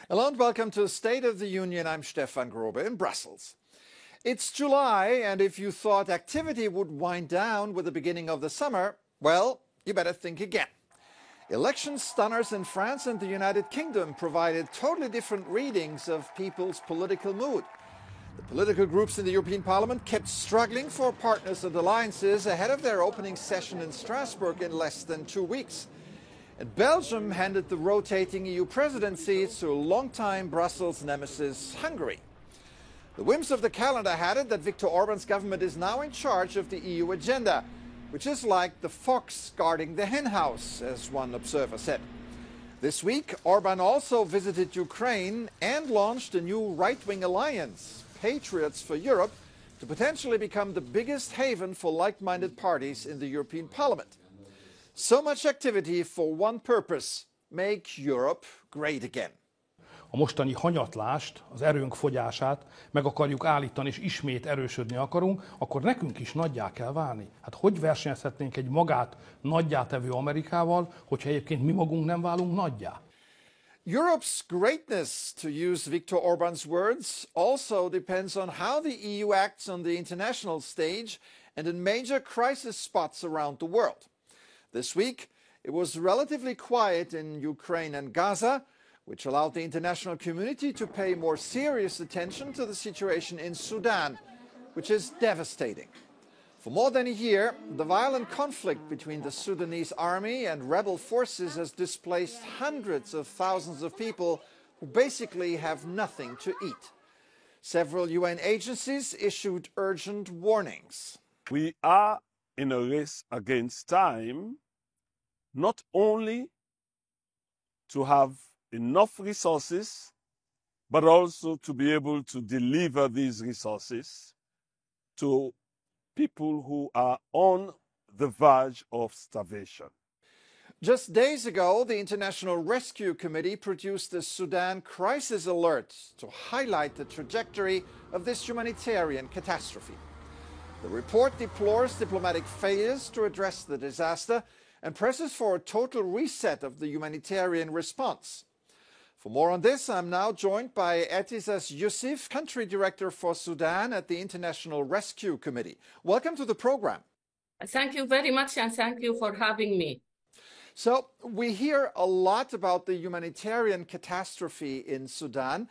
Hello and welcome to State of the Union. I'm Stefan Grobe in Brussels. It's July, and if you thought activity would wind down with the beginning of the summer, well, you better think again. Election stunners in France and the United Kingdom provided totally different readings of people's political mood. The political groups in the European Parliament kept struggling for partners and alliances ahead of their opening session in Strasbourg in less than 2 weeks. And Belgium handed the rotating EU presidency to longtime Brussels nemesis Hungary. The whims of the calendar had it that Viktor Orban's government is now in charge of the EU agenda, which is like the fox guarding the henhouse, as one observer said. This week, Orban also visited Ukraine and launched a new right-wing alliance, Patriots for Europe, to potentially become the biggest haven for like-minded parties in the European Parliament. So much activity for one purpose, make Europe great again. A mostani hanyatlást, az erőnk fogyását meg akarjuk állítani, és ismét erősödni akarunk, akkor nekünk is nagyjá kell válni. Hát hogy versenyezhetnénk egy magát nagyjá tevő Amerikával, hogyha egyébként mi magunk nem válunk nagyjá? Europe's greatness, to use Viktor Orban's words, also depends on how the EU acts on the international stage and in major crisis spots around the world. This week, it was relatively quiet in Ukraine and Gaza, which allowed the international community to pay more serious attention to the situation in Sudan, which is devastating. For more than a year, the violent conflict between the Sudanese army and rebel forces has displaced hundreds of thousands of people who basically have nothing to eat. Several UN agencies issued urgent warnings. We are in a race against time, not only to have enough resources, but also to be able to deliver these resources to people who are on the verge of starvation. Just days ago, the International Rescue Committee produced a Sudan crisis alert to highlight the trajectory of this humanitarian catastrophe. The report deplores diplomatic failures to address the disaster and presses for a total reset of the humanitarian response. For more on this, I'm now joined by Etisas Yusuf, Country Director for Sudan at the International Rescue Committee. Welcome to the program. Thank you very much, and thank you for having me. So we hear a lot about the humanitarian catastrophe in Sudan.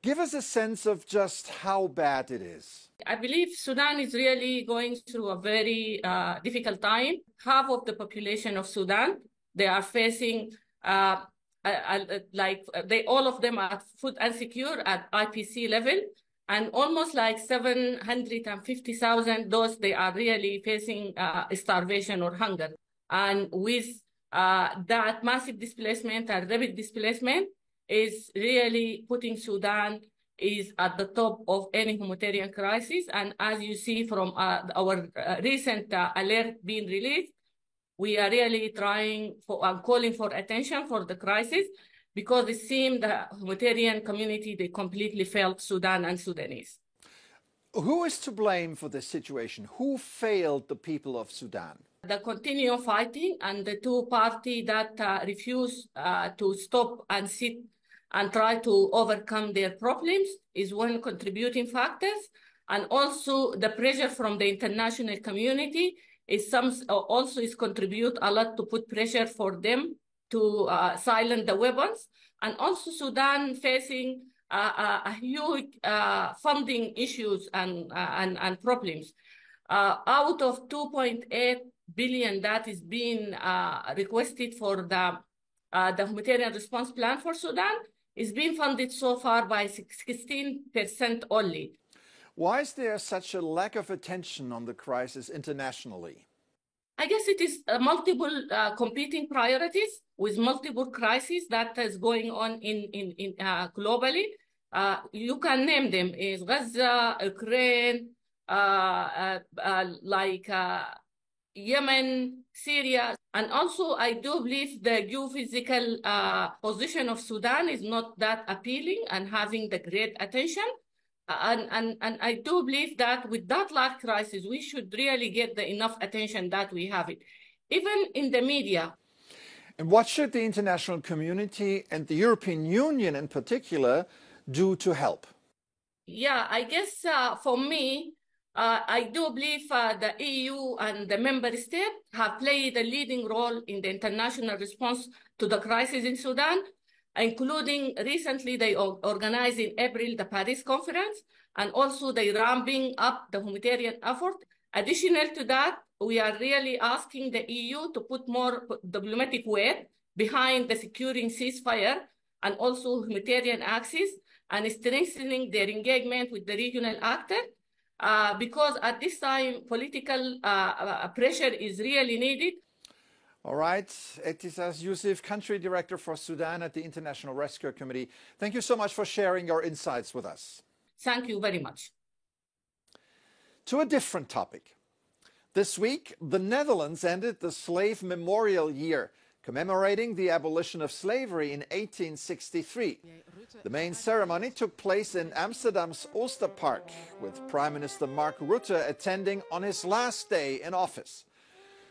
Give us a sense of just how bad it is. I believe Sudan is really going through a very difficult time. Half of the population of Sudan, they are facing all of them are food insecure at IPC level, and almost like 750,000 those they are really facing starvation or hunger. And with that massive displacement and rapid displacement is really putting Sudan is at the top of any humanitarian crisis. And as you see from our recent alert being released, we are really trying for calling for attention for the crisis, because it seemed the humanitarian community, they completely failed Sudan and Sudanese. Who is to blame for this situation? Who failed the people of Sudan? The continued fighting and the two parties that refuse to stop and sit and try to overcome their problems is one contributing factors. And also the pressure from the international community is also contribute a lot to put pressure for them to silence the weapons. And also Sudan facing a huge funding issues and problems. Out of 2.8 billion that is being requested for the humanitarian response plan for Sudan, is being funded so far by 16% only. Why is there such a lack of attention on the crisis internationally? I guess it is multiple competing priorities with multiple crises that is going on in globally. You can name them: is Gaza, Ukraine, Yemen, Syria. And also, I do believe the geophysical position of Sudan is not that appealing and having the great attention. And I do believe that with that large crisis, we should really get the enough attention that we have it, even in the media. And what should the international community and the European Union in particular do to help? Yeah, I guess for me, I do believe the EU and the member states have played a leading role in the international response to the crisis in Sudan, including recently they organized in April the Paris conference, and also they ramping up the humanitarian effort. Additional to that, we are really asking the EU to put more diplomatic weight behind the securing ceasefire and also humanitarian access and strengthening their engagement with the regional actors. Because at this time, political pressure is really needed. All right, Etisas Yusuf, Country Director for Sudan at the International Rescue Committee. Thank you so much for sharing your insights with us. Thank you very much. To a different topic. This week, the Netherlands ended the Slave Memorial Year, commemorating the abolition of slavery in 1863. The main ceremony took place in Amsterdam's Oosterpark, with Prime Minister Mark Rutte attending on his last day in office.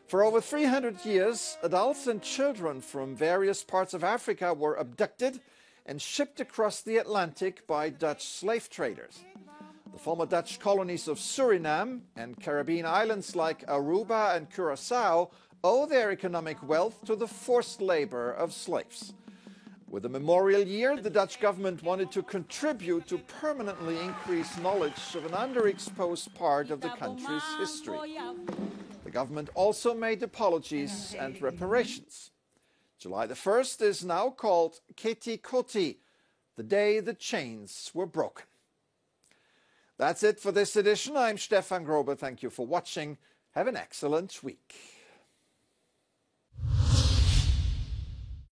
For over 300 years, adults and children from various parts of Africa were abducted and shipped across the Atlantic by Dutch slave traders. The former Dutch colonies of Suriname and Caribbean islands like Aruba and Curaçao owe their economic wealth to the forced labor of slaves. With the Memorial Year, the Dutch government wanted to contribute to permanently increase knowledge of an underexposed part of the country's history. The government also made apologies and reparations. July the 1st is now called Keti Koti, the day the chains were broken. That's it for this edition. I'm Stefan Grobe. Thank you for watching. Have an excellent week.